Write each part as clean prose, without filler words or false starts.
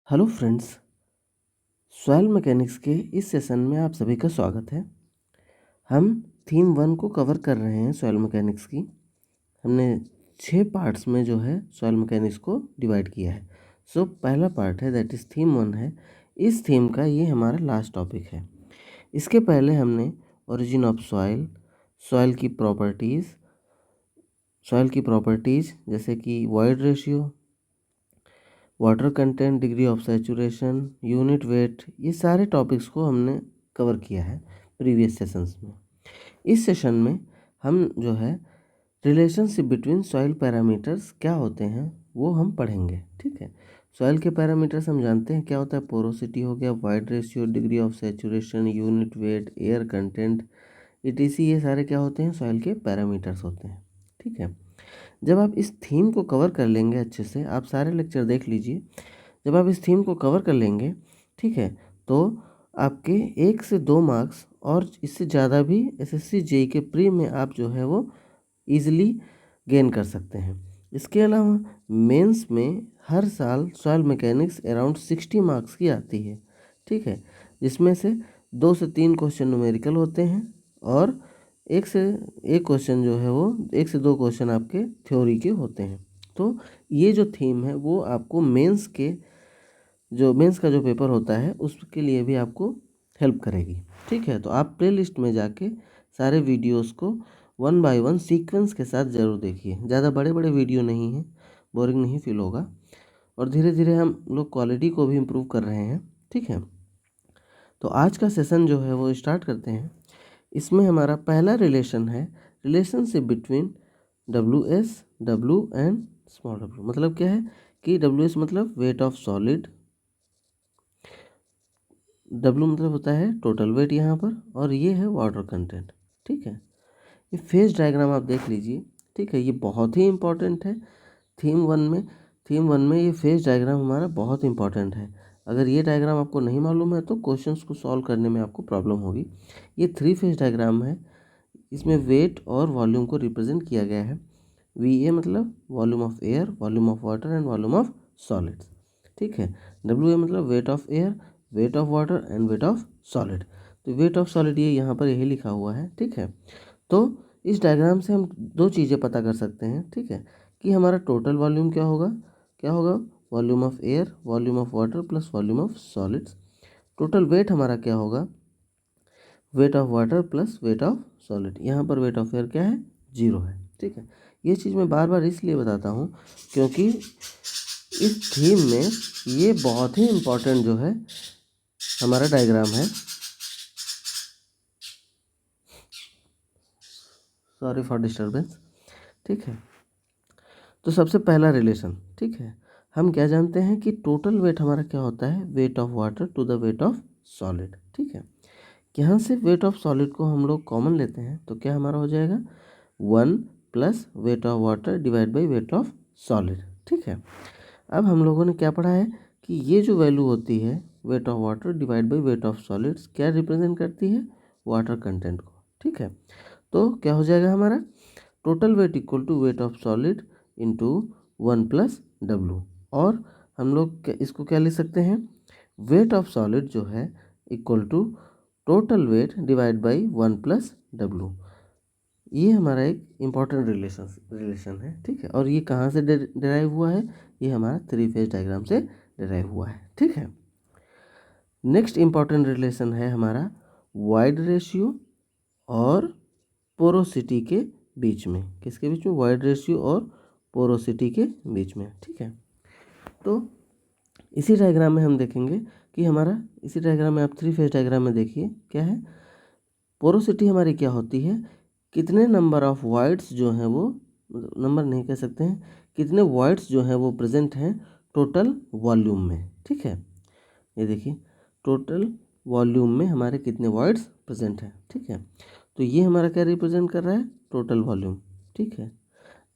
Hello friends, soil mechanics के इस session में आप सभी का स्वागत है। हम थीम 1 को कवर कर रहे हैं सॉइल मैकेनिक्स की। हमने 6 पार्ट्स में जो है सॉइल मैकेनिक्स को डिवाइड किया है। पहला पार्ट है दैट इज़ थीम 1 है। इस थीम का ये हमारा लास्ट टॉपिक है। इसके पहले हमने ओरिजिन ऑफ सॉइल, सॉइल की प्रॉपर्टीज़ जैसे कि void ratio, water content, degree of saturation, unit weight, ये सारे टॉपिक्स को हमने कवर किया है प्रीवियस सेशंस में। इस सेशन में हम जो है रिलेशनशिप बिटवीन सॉइल पैरामीटर्स क्या होते हैं वो हम पढ़ेंगे। ठीक है, सॉइल के पैरामीटर्स हम जानते हैं क्या होता है। पोरोसिटी हो गया, void ratio, degree of saturation, unit weight, air content, etc, ये सारे क्या होते हैं, सॉइल के पैरामीटर्स होते हैं। ठीक है, जब आप इस थीम को कवर कर लेंगे अच्छे से, आप सारे लेक्चर देख लीजिए। जब आप इस थीम को कवर कर लेंगे, ठीक है, तो आपके 1 से 2 मार्क्स और इससे ज़्यादा भी एसएससी जेई के प्री में आप जो है वो ईजिली गेन कर सकते हैं। इसके अलावा मेंस में हर साल सॉइल मैकेनिक्स अराउंड 60 मार्क्स की आती है। ठीक है, जिसमें से 2 से 3 क्वेश्चन न्यूमेरिकल होते हैं और 1 से 1 क्वेश्चन जो है वो 1 से 2 क्वेश्चन आपके थ्योरी के होते हैं। तो ये जो थीम है वो आपको मेंस का जो पेपर होता है उसके लिए भी आपको हेल्प करेगी। ठीक है, तो आप प्लेलिस्ट में जाके सारे वीडियोस को 1 बाय 1 सीक्वेंस के साथ ज़रूर देखिए। ज़्यादा बड़े बड़े वीडियो नहीं हैं, बोरिंग नहीं फील होगा, और धीरे धीरे हम लोग क्वालिटी को भी इम्प्रूव कर रहे हैं। ठीक है, तो आज का सेशन जो है वो स्टार्ट करते हैं। इसमें हमारा पहला रिलेशन है relationship between WS, W and small w। मतलब क्या है कि WS मतलब वेट ऑफ सॉलिड, W मतलब होता है टोटल वेट यहाँ पर, और ये है वाटर कंटेंट। ठीक है, ये फेज डायग्राम आप देख लीजिए। ठीक है, ये बहुत ही इम्पोर्टेंट है थीम वन में ये फेज डायग्राम हमारा बहुत इंपॉर्टेंट है। अगर ये डायग्राम आपको नहीं मालूम है तो क्वेश्चंस को सॉल्व करने में आपको प्रॉब्लम होगी। ये 3 फेज डायग्राम है। इसमें वेट और वॉल्यूम को रिप्रेजेंट किया गया है। VA मतलब volume of air, volume of water and volume of solids. ठीक है, WA मतलब weight of air, wait of water and wait of solid. तो वेट ऑफ सॉलिड ये यहाँ पर यही लिखा हुआ है। ठीक है, तो इस डायग्राम से हम 2 चीज़ें पता कर सकते हैं। ठीक है, कि हमारा टोटल वॉल्यूम क्या होगा, volume of air, volume of water plus volume of solids. Total weight हमारा क्या होगा, wait of water plus wait of solid. यहाँ पर वेट ऑफ एयर क्या है, 0 है। ठीक है, ये चीज़ मैं बार बार इसलिए बताता हूँ क्योंकि इस थीम में ये बहुत ही इम्पोर्टेंट जो है हमारा डायग्राम है। Sorry for disturbance. ठीक है, तो सबसे पहला रिलेशन, ठीक है, हम क्या जानते हैं कि टोटल वेट हमारा क्या होता है, weight of water to the weight of solid. ठीक है, यहाँ से वेट ऑफ सॉलिड को हम लोग कॉमन लेते हैं तो क्या हमारा हो जाएगा, 1 plus wait of water divide by wait of solid. ठीक है, अब हम लोगों ने क्या पढ़ा है कि ये जो वैल्यू होती है weight of water divide by wait of solids क्या रिप्रेजेंट करती है, वाटर कंटेंट को। ठीक है, तो क्या हो जाएगा हमारा, total weight equal to weight of solid into 1 plus W। और हम लोग इसको क्या लिख सकते हैं, वेट ऑफ सॉलिड जो है equal to total weight divide by 1 plus W। ये हमारा एक इम्पॉर्टेंट रिलेशन है। ठीक है, और ये कहाँ से डिराइव हुआ है, ये हमारा 3 फेज डायग्राम से डिराइव हुआ है। ठीक है, नेक्स्ट इम्पॉर्टेंट रिलेशन है हमारा वाइड रेशियो और पोरोसिटी के बीच में। किसके बीच में, वाइड रेशियो और पोरोसिटी के बीच में। ठीक है, तो इसी डायग्राम में हम देखेंगे कि हमारा, इसी डायग्राम में आप 3 फेज डायग्राम में देखिए क्या है, पोरोसिटी हमारी क्या होती है, कितने नंबर ऑफ वाइड्स जो हैं वो, नंबर नहीं कह सकते हैं, कितने वाइड्स जो हैं वो प्रेजेंट हैं टोटल वॉल्यूम में। ठीक है, ये देखिए टोटल वॉल्यूम में हमारे कितने वाइड्स प्रेजेंट हैं। ठीक है, तो ये हमारा क्या रिप्रेजेंट कर रहा है, टोटल वॉल्यूम। ठीक है,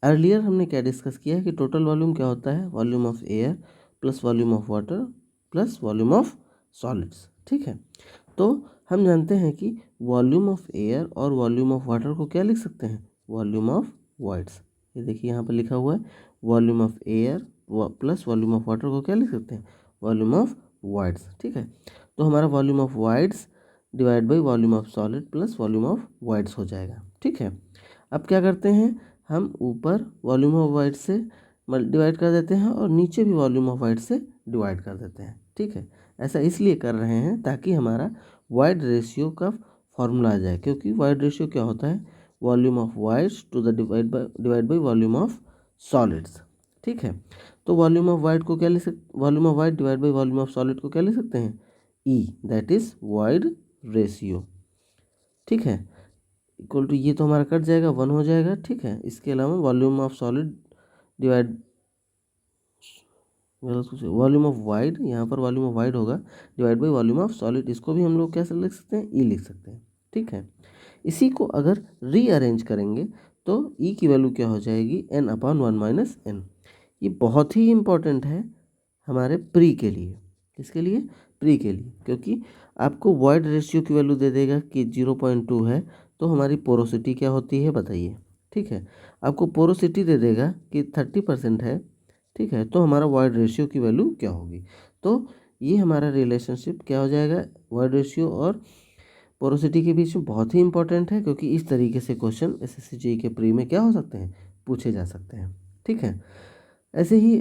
अर्लियर हमने क्या डिस्कस किया है कि टोटल वॉल्यूम क्या होता है, volume of air plus volume of water plus volume of solids. ठीक है, तो हम जानते हैं कि वॉल्यूम ऑफ एयर और वॉल्यूम ऑफ वाटर को क्या लिख सकते हैं, वॉल्यूम ऑफ वाइड्स। ये देखिए यहाँ पर लिखा हुआ है volume of air plus volume of water को क्या लिख सकते हैं, वॉल्यूम ऑफ वाइड्स, ठीक है। तो हमारा volume of wides divide by volume of solid plus volume of wides हो जाएगा, ठीक है। अब क्या करते हैं, हम ऊपर वॉल्यूम ऑफ वाइड्स से डिवाइड कर देते हैं और नीचे भी वॉल्यूम ऑफ वाइड्स से डिवाइड कर देते हैं, ठीक है। ऐसा इसलिए कर रहे हैं ताकि हमारा वाइड रेशियो का फॉर्मूला आ जाए, क्योंकि वाइड रेशियो क्या होता है, volume of voids to the divide by volume of solids, ठीक है। तो वॉल्यूम ऑफ वाइड को क्या लिख सकते, volume of void divide by volume of solid को क्या लिख सकते हैं, ई, दैट इज वाइड रेशियो, ठीक है। इक्वल टू ये तो हमारा कट जाएगा, 1 हो जाएगा, ठीक है। इसके अलावा volume of solid divide volume of wide, यहाँ पर वॉल्यूम ऑफ वाइड होगा divide by volume of solid, इसको भी हम लोग कैसे लिख सकते हैं, ई लिख सकते हैं, ठीक है। इसी को अगर रीअरेंज करेंगे तो ई की वैल्यू क्या हो जाएगी, n अपॉन 1 माइनस n। ये बहुत ही इम्पोर्टेंट है हमारे प्री के लिए, किसके लिए, प्री के लिए, क्योंकि आपको वॉइड रेशियो की वैल्यू दे देगा कि 0.2 है, तो हमारी पोरोसिटी क्या होती है बताइए, ठीक है। आपको पोरोसिटी दे देगा कि 30% है, ठीक है, तो हमारा वॉइड रेशियो की वैल्यू क्या होगी। तो ये हमारा रिलेशनशिप क्या हो जाएगा, वॉइड रेशियो और पोरोसिटी के बीच में बहुत ही इंपॉर्टेंट है, क्योंकि इस तरीके से क्वेश्चन एसएससी जेईई के प्री में क्या हो सकते हैं, पूछे जा सकते हैं, ठीक है। ऐसे ही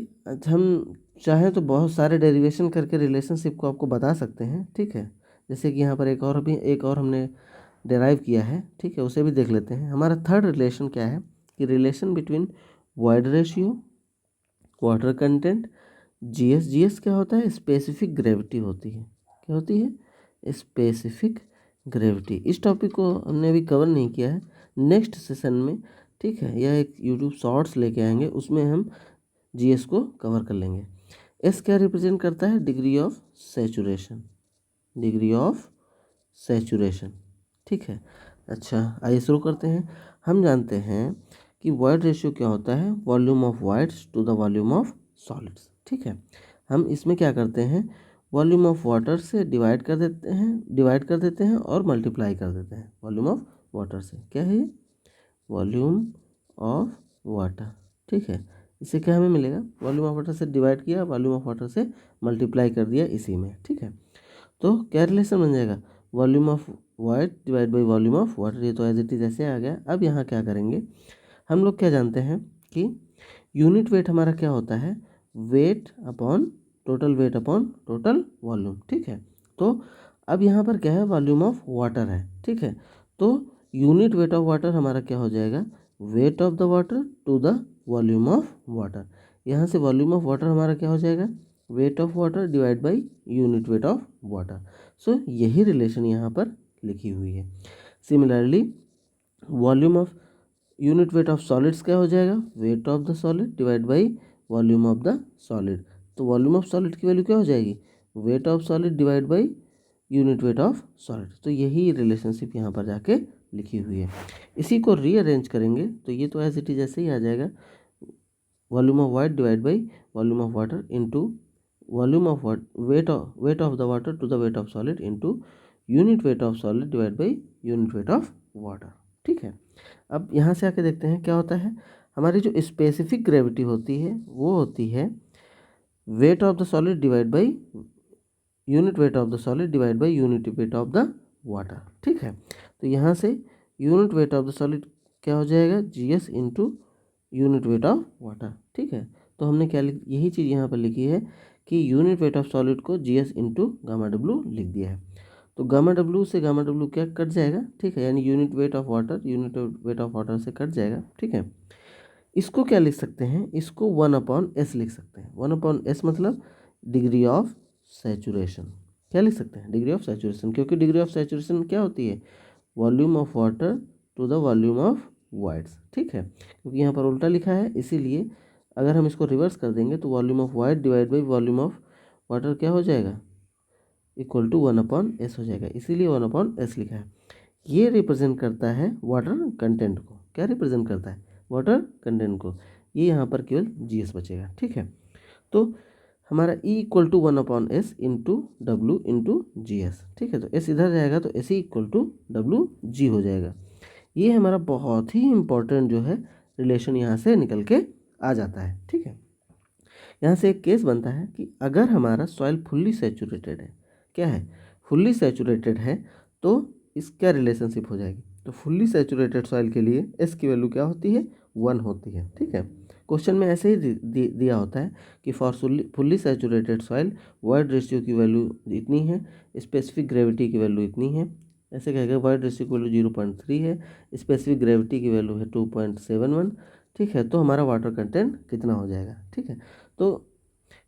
हम चाहें तो बहुत सारे डेरिवेशन करके रिलेशनशिप को आपको बता सकते हैं, ठीक है। जैसे कि यहाँ पर एक और हमने डेराइव किया है, ठीक है, उसे भी देख लेते हैं। हमारा थर्ड रिलेशन क्या है कि relation between void ratio, water content, GS क्या होता है, स्पेसिफिक ग्रेविटी होती है, क्या होती है, स्पेसिफिक ग्रेविटी। इस टॉपिक को हमने अभी कवर नहीं किया है, नेक्स्ट सेशन में, ठीक है, यह एक यूट्यूब शॉर्ट्स लेके आएंगे, उसमें हम जीएस को कवर कर लेंगे। एस क्या रिप्रेजेंट करता है, degree of saturation, degree of saturation, ठीक है। अच्छा आइए शुरू करते हैं। हम जानते हैं कि वॉइड रेशियो क्या होता है, volume of voids to the volume of solids, ठीक है। हम इसमें क्या करते हैं, वॉल्यूम ऑफ वाटर से डिवाइड कर देते हैं और मल्टीप्लाई कर देते हैं वॉल्यूम ऑफ वाटर से, क्या है ये, वॉल्यूम ऑफ वाटर, ठीक है। इससे क्या हमें मिलेगा, वॉल्यूम ऑफ वाटर से डिवाइड किया, वॉल्यूम ऑफ वाटर से मल्टीप्लाई कर दिया इसी में, ठीक है। तो क्या रिलेशन बन जाएगा, volume of void divide by volume of water, ये तो एज इट इज ऐसे आ गया। अब यहाँ क्या करेंगे, हम लोग क्या जानते हैं कि यूनिट वेट हमारा क्या होता है, वेट अपॉन टोटल वॉल्यूम, ठीक है। तो अब यहाँ पर क्या है, वॉल्यूम ऑफ वाटर है, ठीक है। तो यूनिट वेट ऑफ वाटर हमारा क्या हो जाएगा, weight of the water to the volume of water. यहाँ से वॉल्यूम ऑफ वाटर हमारा क्या हो जाएगा, weight of water divide by unit weight of water. So यही रिलेशन यहाँ पर लिखी हुई है। Similarly volume of unit weight of solids क्या हो जाएगा, weight of the solid divide by volume of the solid. तो वॉल्यूम ऑफ सॉलिड की वैल्यू क्या हो जाएगी, weight of solid divide by unit weight of solid. तो यही रिलेशनशिप यहाँ पर जाके लिखी हुई है। इसी को रीअरेंज करेंगे तो ये तो एज इट इज ऐसे ही आ जाएगा, volume of void divide by volume of water into volume of weight of the water to the weight of solid into unit weight of solid divide by unit weight of water, ठीक है। अब यहाँ से आके देखते हैं क्या होता है, हमारी जो स्पेसिफिक ग्रेविटी होती है वो होती है weight of the solid divide by unit weight of the solid divide by unit weight of the water, ठीक है। तो यहाँ से unit weight of the solid क्या हो जाएगा, GS into unit weight of water, ठीक है। तो हमने क्या यही चीज़ यहाँ पर लिखी है कि यूनिट वेट ऑफ सॉलिड को जीएस इंटू गामा डब्लू लिख दिया है। तो गामा डब्लू से गामा डब्लू क्या कट जाएगा, ठीक है, यानी यूनिट वेट ऑफ वाटर से कट जाएगा, ठीक है। इसको क्या लिख सकते हैं, इसको 1/s लिख सकते हैं। 1/s मतलब डिग्री ऑफ सैचुरेशन, क्या लिख सकते हैं, डिग्री ऑफ सैचुरेशन, क्योंकि डिग्री ऑफ सैचुरेशन क्या होती है, volume of water to the volume of voids, ठीक है। क्योंकि यहाँ पर उल्टा लिखा है, इसीलिए अगर हम इसको रिवर्स कर देंगे तो volume of void divide by volume of water क्या हो जाएगा, इक्वल टू 1/s हो जाएगा, इसीलिए 1/s लिखा है। ये रिप्रेजेंट करता है वाटर कंटेंट को, क्या रिप्रेजेंट करता है, वाटर कंटेंट को। ये यहाँ पर केवल जीएस बचेगा, ठीक है। तो हमारा E equal to 1/s into W into G S, ठीक है। तो S इधर जाएगा तो S equal to W G हो जाएगा। ये हमारा बहुत ही इम्पोर्टेंट जो है रिलेशन यहाँ से निकल के आ जाता है, ठीक है। यहाँ से एक केस बनता है कि अगर हमारा सॉइल फुल्ली सैचुरेटेड है, क्या है, फुल्ली सैचुरेटेड है, तो इसका रिलेशनशिप हो जाएगी। तो फुल्ली सैचुरेटेड सॉइल के लिए एस की वैल्यू क्या होती है, 1 होती है। ठीक है, क्वेश्चन में ऐसे ही दिया होता है कि for fully saturated soil void ratio की वैल्यू इतनी है, स्पेसिफिक ग्रेविटी की वैल्यू इतनी है। ऐसे कहेगा वॉइड रेशियो की वैल्यू 0.3 है, स्पेसिफिक ग्रेविटी की वैल्यू है 2.71। ठीक है, तो हमारा वाटर कंटेंट कितना हो जाएगा। ठीक है, तो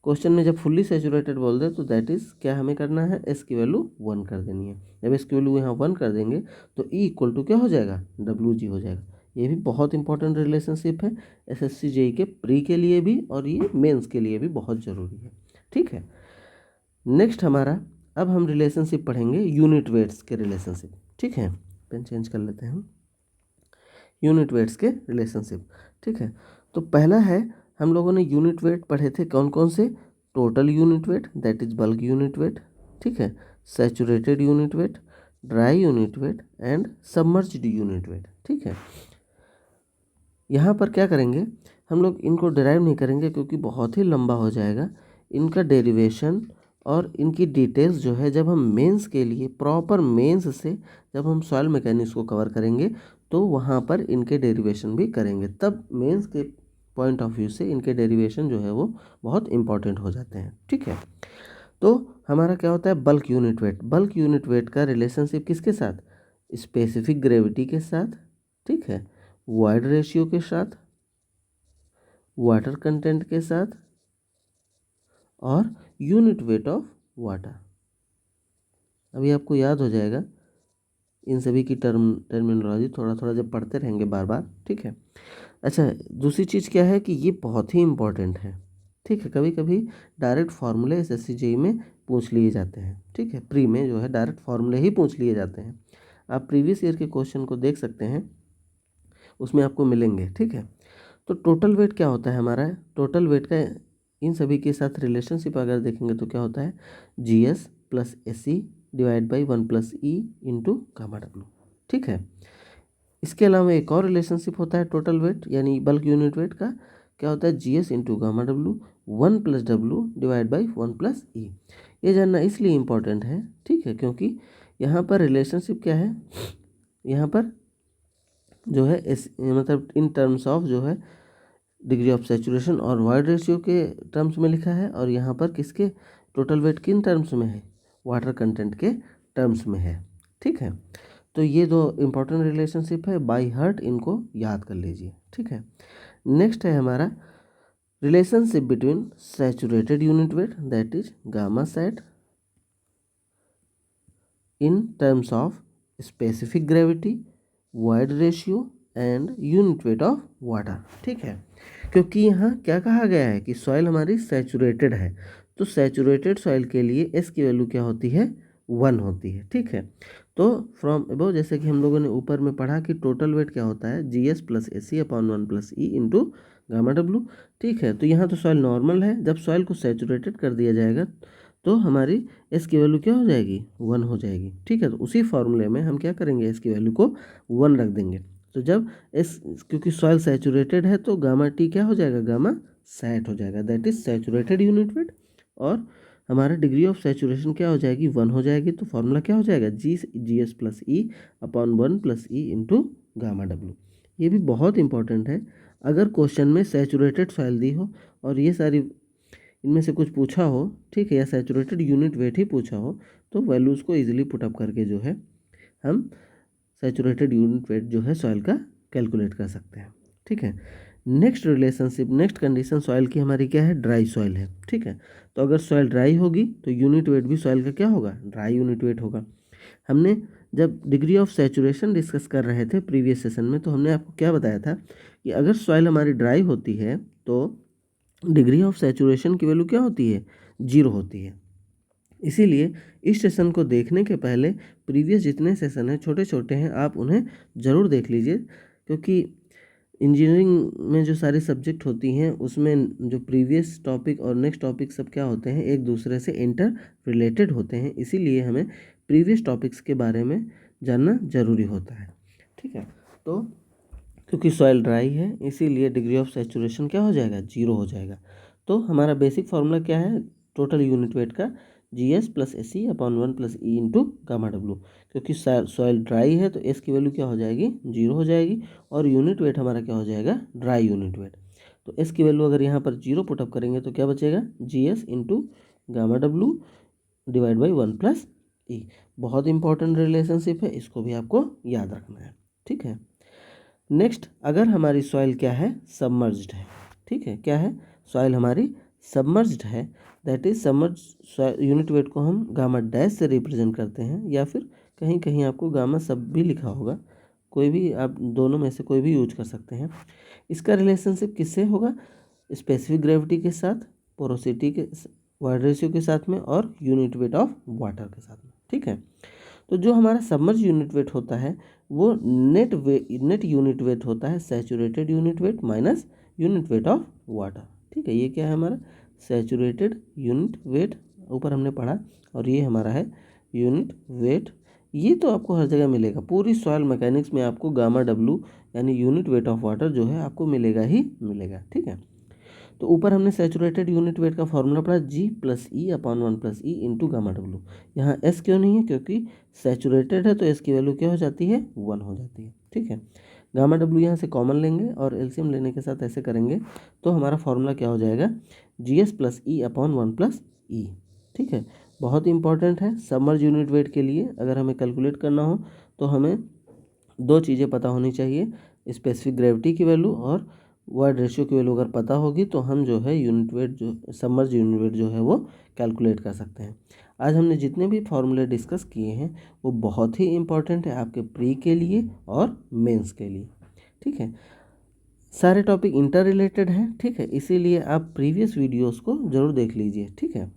क्वेश्चन में जब फुल्ली सैचुरेटेड बोल दे तो दैट इज़ क्या हमें करना है, एस की वैल्यू 1 कर देनी है। जब एस की वैल्यू यहाँ 1 कर देंगे तो ई इक्वल टू क्या हो जाएगा, WG हो जाएगा। ये भी बहुत इंपॉर्टेंट रिलेशनशिप है SSC JEE के प्री के लिए भी और ये मेंस के लिए भी बहुत ज़रूरी है। ठीक है, नेक्स्ट हमारा अब हम रिलेशनशिप पढ़ेंगे यूनिट वेट्स के रिलेशनशिप। ठीक है, पेन चेंज कर लेते हैं हम, यूनिट वेट्स के रिलेशनशिप। ठीक है, तो पहला है, हम लोगों ने यूनिट वेट पढ़े थे कौन कौन से, total unit weight that is bulk unit weight, ठीक है, saturated unit weight, dry unit weight and submerged unit weight. ठीक है, यहाँ पर क्या करेंगे हम लोग, इनको डिराइव नहीं करेंगे क्योंकि बहुत ही लंबा हो जाएगा। इनका डेरिवेशन और इनकी डिटेल्स जो है जब हम मेंस के लिए प्रॉपर मेंस से जब हम सॉइल मैकेनिक्स को कवर करेंगे तो वहाँ पर इनके डेरिवेशन भी करेंगे, तब मेंस के पॉइंट ऑफ व्यू से इनके डेरिवेशन जो है वो बहुत इंपॉर्टेंट हो जाते हैं। ठीक है, तो हमारा क्या होता है, bulk unit weight. Bulk unit weight का रिलेशनशिप किसके साथ, स्पेसिफिक ग्रेविटी के साथ, ठीक है, वॉइड रेशियो के साथ, वाटर कंटेंट के साथ और यूनिट वेट ऑफ वाटर। अभी आपको याद हो जाएगा इन सभी की टर्मिनोलॉजी थोड़ा थोड़ा जब पढ़ते रहेंगे बार बार। ठीक है, अच्छा दूसरी चीज़ क्या है कि ये बहुत ही इम्पोर्टेंट है। ठीक है, कभी कभी डायरेक्ट फार्मूले SSC JEE में पूछ लिए जाते हैं। ठीक है, प्री में जो है डायरेक्ट फार्मूले ही पूछ लिए जाते हैं। आप प्रीवियस ईयर के क्वेश्चन को देख सकते हैं, उसमें आपको मिलेंगे। ठीक है, तो टोटल वेट क्या होता है हमारा, टोटल वेट का इन सभी के साथ रिलेशनशिप अगर देखेंगे तो क्या होता है, GS + SE divide by 1 + E into gamma W। ठीक है, इसके अलावा एक और रिलेशनशिप होता है टोटल वेट यानी बल्क यूनिट वेट का, क्या होता है, GS into gamma W 1 + W divide by 1 + E। ये जानना इसलिए इम्पोर्टेंट है, ठीक है, क्योंकि यहाँ पर रिलेशनशिप क्या है, यहाँ पर जो है मतलब इन टर्म्स ऑफ जो है डिग्री ऑफ सैचुरेशन और वॉइड रेशियो के टर्म्स में लिखा है, और यहाँ पर किसके टोटल वेट किन टर्म्स में है, वाटर कंटेंट के टर्म्स में है। ठीक है, तो ये दो इम्पोर्टेंट रिलेशनशिप है, बाय हार्ट इनको याद कर लीजिए। ठीक है, नेक्स्ट है हमारा relationship between saturated unit weight that is gamma sat in terms of specific gravity, void ratio and unit weight of water. ठीक है, क्योंकि यहाँ क्या कहा गया है कि सॉइल हमारी सैचुरेटेड है, तो सैचुरेटेड सॉइल के लिए एस की वैल्यू क्या होती है, 1 होती है। ठीक है, तो फ्रॉम अबव जैसे कि हम लोगों ने ऊपर में पढ़ा कि टोटल वेट क्या होता है, GS + SE upon 1 + E into gamma W। ठीक है, तो यहाँ तो सॉइल नॉर्मल है, जब सॉइल को सैचुरेटेड कर दिया जाएगा तो हमारी एस की वैल्यू क्या हो जाएगी, 1 हो जाएगी। ठीक है, तो उसी फॉर्मूले में हम क्या करेंगे, एस की वैल्यू को 1 रख देंगे। तो जब एस, क्योंकि सॉइल सैचुरेटेड है तो गामा टी क्या हो जाएगा, गामा सैट हो जाएगा, that is saturated unit weight, और हमारा डिग्री ऑफ सैचुरेशन क्या हो जाएगी, 1 हो जाएगी। तो फॉर्मूला क्या हो जाएगा, GS + E upon 1 + E into gamma W। ये भी बहुत इंपॉर्टेंट है, अगर क्वेश्चन में सैचुरेटेड सॉइल दी हो और ये सारी इनमें से कुछ पूछा हो, ठीक है, या सैचुरेटेड यूनिट वेट ही पूछा हो, तो वैल्यूज़ को इजीली पुटअप करके जो है हम सैचुरेटेड यूनिट वेट जो है सॉइल का कैलकुलेट कर सकते हैं। ठीक है, next relationship, next condition soil की हमारी क्या है, ड्राई सॉइल है। ठीक है, तो अगर सॉइल ड्राई होगी तो यूनिट वेट भी सॉइल का क्या होगा, ड्राई यूनिट वेट होगा। हमने जब डिग्री ऑफ सैचुरेशन डिस्कस कर रहे थे प्रीवियस सेशन में, तो हमने आपको क्या बताया था कि अगर सॉइल हमारी ड्राई होती है तो डिग्री ऑफ सैचुरेशन की वैल्यू क्या होती है, 0 होती है। इसीलिए इस सेशन को देखने के पहले प्रीवियस जितने सेशन हैं छोटे छोटे हैं, आप उन्हें ज़रूर देख लीजिए, क्योंकि इंजीनियरिंग में जो सारी सब्जेक्ट होती हैं उसमें जो प्रीवियस टॉपिक और नेक्स्ट टॉपिक सब क्या होते हैं, एक दूसरे से इंटर रिलेटेड होते हैं, इसीलिए हमें प्रीवियस टॉपिक्स के बारे में जानना ज़रूरी होता है। ठीक है, तो क्योंकि सॉइल ड्राई है इसीलिए डिग्री ऑफ सैचुरेशन क्या हो जाएगा, 0 हो जाएगा। तो हमारा बेसिक फार्मूला क्या है टोटल यूनिट वेट का, GS plus SE upon 1 plus E into gamma W. क्योंकि सॉइल ड्राई है तो S की वैल्यू क्या हो जाएगी, 0 हो जाएगी, और यूनिट वेट हमारा क्या हो जाएगा, ड्राई यूनिट वेट। तो S की वैल्यू अगर यहाँ पर 0 पुटअप करेंगे तो क्या बचेगा, GS into gamma W divide by 1 plus E। बहुत इंपॉर्टेंट रिलेशनशिप है, इसको भी आपको याद रखना है, ठीक है। नेक्स्ट, अगर हमारी सॉइल क्या है, सबमर्ज्ड है, ठीक है, क्या है, सॉइल हमारी सबमर्ज्ड है, that is submerged unit weight को हम गामा डैश से रिप्रेजेंट करते हैं, या फिर कहीं कहीं आपको गामा सब भी लिखा होगा, कोई भी आप दोनों में से कोई भी यूज कर सकते हैं। इसका रिलेशनशिप किससे होगा, स्पेसिफिक ग्रेविटी के साथ, पोरोसिटी के वाइड रेशियो के साथ में, और यूनिट वेट ऑफ वाटर के साथ में, ठीक है। तो जो हमारा सबमर्ज यूनिट वेट होता है वो नेट यूनिट वेट होता है saturated unit weight minus unit weight of water, ठीक है। ये क्या है हमारा सैचुरेटेड यूनिट वेट, ऊपर हमने पढ़ा, और ये हमारा है यूनिट वेट। ये तो आपको हर जगह मिलेगा, पूरी सॉइल मैकेनिक्स में आपको गामा डब्लू यानी यूनिट वेट ऑफ वाटर जो है आपको मिलेगा ही मिलेगा, ठीक है। तो ऊपर हमने सैचुरेटेड यूनिट वेट का फॉर्मूला पढ़ा, G plus E upon 1 plus E into gamma W. यहाँ S क्यों नहीं है, क्योंकि सैचुरेटेड है तो S की वैल्यू क्या हो जाती है, 1 हो जाती है, ठीक है। गामा डब्लू यहाँ से कॉमन लेंगे और एलसीएम लेने के साथ ऐसे करेंगे तो हमारा फॉर्मूला क्या हो जाएगा, GS plus E upon 1 plus E, ठीक है। बहुत इंपॉर्टेंट है सबमर्ज यूनिट वेट के लिए, अगर हमें कैलकुलेट करना हो तो हमें दो चीज़ें पता होनी चाहिए, स्पेसिफिक ग्रेविटी की वैल्यू और वाइड रेशियो की वैल्यू अगर पता होगी तो हम जो है यूनिट वेट जो सबमर्ज यूनिट वेट जो है वो कैलकुलेट कर सकते हैं। आज हमने जितने भी फॉर्मूले डिस्कस किए हैं वो बहुत ही इंपॉर्टेंट है आपके प्री के लिए और मेंस के लिए, ठीक है। सारे टॉपिक इंटर रिलेटेड हैं, ठीक है, इसीलिए आप प्रीवियस वीडियोस को ज़रूर देख लीजिए, ठीक है।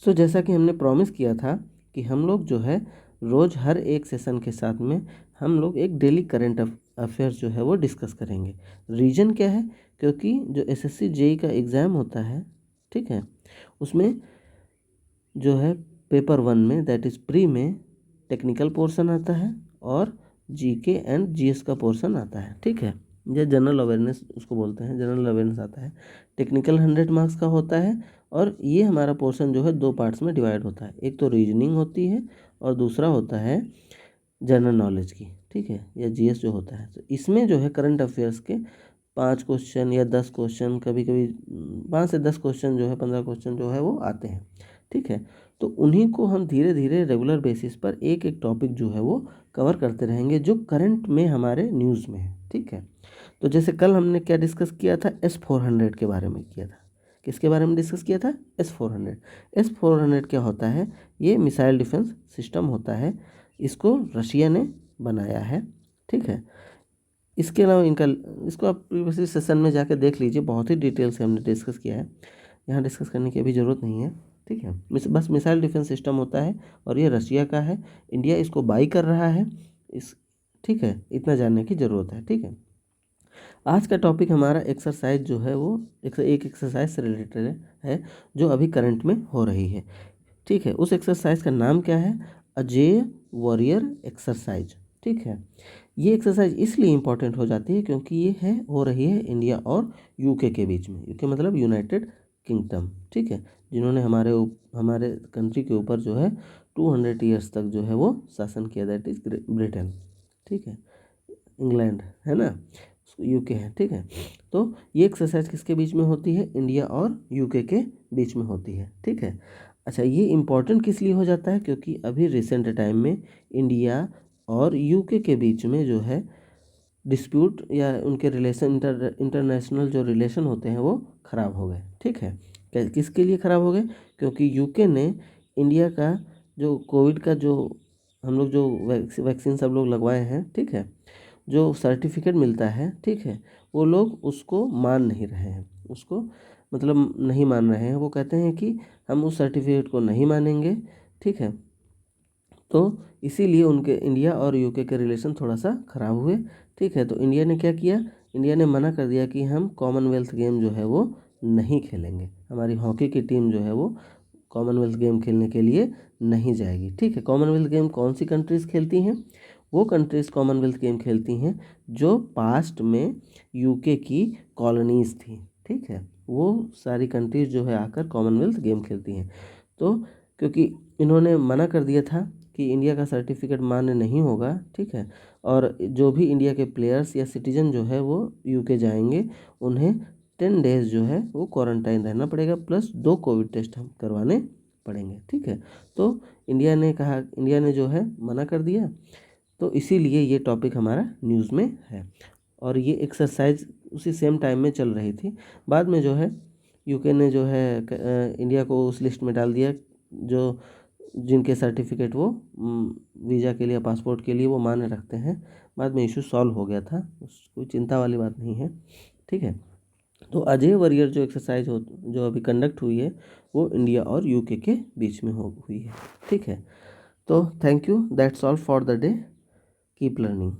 सो जैसा कि हमने प्रॉमिस किया था कि हम लोग जो है रोज़ हर एक सेशन के साथ में हम लोग एक डेली करंट अफेयर्स जो है वो डिस्कस करेंगे। रीज़न क्या है, क्योंकि जो एसएससी जेई का एग्ज़ाम होता है, ठीक है, उसमें जो है पेपर 1 में दैट इज़ प्री में टेक्निकल पोर्शन आता है और जीके एंड जीएस का पोर्शन आता है, ठीक है। ये जनरल अवेयरनेस उसको बोलते हैं, जनरल अवेयरनेस आता है। टेक्निकल 100 मार्क्स का होता है और ये हमारा पोर्शन जो है 2 पार्ट्स में डिवाइड होता है, एक तो रीजनिंग होती है और दूसरा होता है जनरल नॉलेज की, ठीक है, या जीएस जो होता है। तो इसमें जो है करंट अफेयर्स के 5 क्वेश्चन या 10 क्वेश्चन, कभी कभी 5 से 10 क्वेश्चन जो है 15 क्वेश्चन जो है वो आते हैं, ठीक है। तो उन्हीं को हम धीरे धीरे रेगुलर बेसिस पर एक एक टॉपिक जो है वो कवर करते रहेंगे जो करंट में हमारे न्यूज़ में है, ठीक है। तो जैसे कल हमने क्या डिस्कस किया था, S-400 के बारे में किया था। किसके बारे में डिस्कस किया था, S-400। S-400 क्या होता है, ये मिसाइल डिफेंस सिस्टम होता है, इसको रशिया ने बनाया है, ठीक है। इसके अलावा इसको आप प्रीवियस सेशन में जाकर देख लीजिए, बहुत ही डिटेल से हमने डिस्कस किया है, यहाँ डिस्कस करने की अभी ज़रूरत नहीं है, ठीक है। बस मिसाइल डिफेंस सिस्टम होता है और ये रशिया का है, इंडिया इसको बाई कर रहा है, ठीक है, इतना जानने की ज़रूरत है, ठीक है। आज का टॉपिक हमारा एक्सरसाइज जो है वो एक एक्सरसाइज से रिलेटेड है जो अभी करंट में हो रही है, ठीक है। उस एक्सरसाइज का नाम क्या है, अजेय वॉरियर एक्सरसाइज, ठीक है। ये एक्सरसाइज इसलिए इम्पॉर्टेंट हो जाती है क्योंकि ये हो रही है इंडिया और यूके के बीच में, यूके मतलब यूनाइटेड किंगडम, ठीक है, जिन्होंने हमारे कंट्री के ऊपर जो है 200 ईयर्स तक जो है वो शासन किया, दैट इज ब्रिटेन, ठीक है, इंग्लैंड है ना, यूके है, ठीक है। तो ये एक्सरसाइज किसके बीच में होती है, इंडिया और यूके के बीच में होती है, ठीक है। अच्छा, ये इम्पॉर्टेंट किस लिए हो जाता है, क्योंकि अभी रिसेंट टाइम में इंडिया और यूके के बीच में जो है डिस्प्यूट या उनके रिलेशन इंटरनेशनल जो रिलेशन होते हैं वो ख़राब हो गए, ठीक है। किसके लिए ख़राब हो गए, क्योंकि यूके ने इंडिया का जो कोविड का जो हम लोग जो वैक्सीन सब लोग लगवाए हैं, ठीक है, जो सर्टिफिकेट मिलता है, ठीक है, वो लोग उसको मान नहीं रहे हैं, उसको मतलब नहीं मान रहे हैं, वो कहते हैं कि हम उस सर्टिफिकेट को नहीं मानेंगे, ठीक है। तो इसीलिए उनके इंडिया और यूके के रिलेशन थोड़ा सा ख़राब हुए, ठीक है। तो इंडिया ने क्या किया, इंडिया ने मना कर दिया कि हम कॉमनवेल्थ गेम जो है वो नहीं खेलेंगे, हमारी हॉकी की टीम जो है वो कॉमनवेल्थ गेम खेलने के लिए नहीं जाएगी, ठीक है। कॉमनवेल्थ गेम कौन सी कंट्रीज़ खेलती हैं, वो कंट्रीज़ कॉमनवेल्थ गेम खेलती हैं जो पास्ट में यूके की कॉलोनीज़ थी, ठीक है, वो सारी कंट्रीज़ जो है आकर कॉमनवेल्थ गेम खेलती हैं। तो क्योंकि इन्होंने मना कर दिया था कि इंडिया का सर्टिफिकेट मान्य नहीं होगा, ठीक है, और जो भी इंडिया के प्लेयर्स या सिटीजन जो है वो यूके जाएंगे, उन्हें 10 डेज जो है वो क्वारंटाइन रहना पड़ेगा, प्लस 2 कोविड टेस्ट हम करवाने पड़ेंगे, ठीक है। तो इंडिया ने जो है मना कर दिया, तो इसीलिए ये टॉपिक हमारा न्यूज़ में है। और ये एक्सरसाइज उसी सेम टाइम में चल रही थी। बाद में जो है यूके ने जो है इंडिया को उस लिस्ट में डाल दिया जो जिनके सर्टिफिकेट वो वीज़ा के लिए, पासपोर्ट के लिए वो मान्य रखते हैं। बाद में इशू सॉल्व हो गया था, कोई चिंता वाली बात नहीं है, ठीक है। तो अजय वॉरियर जो एक्सरसाइज हो जो अभी कंडक्ट हुई है वो इंडिया और यूके के बीच में हुई है, ठीक है। तो thank you, that's all for the day, keep learning.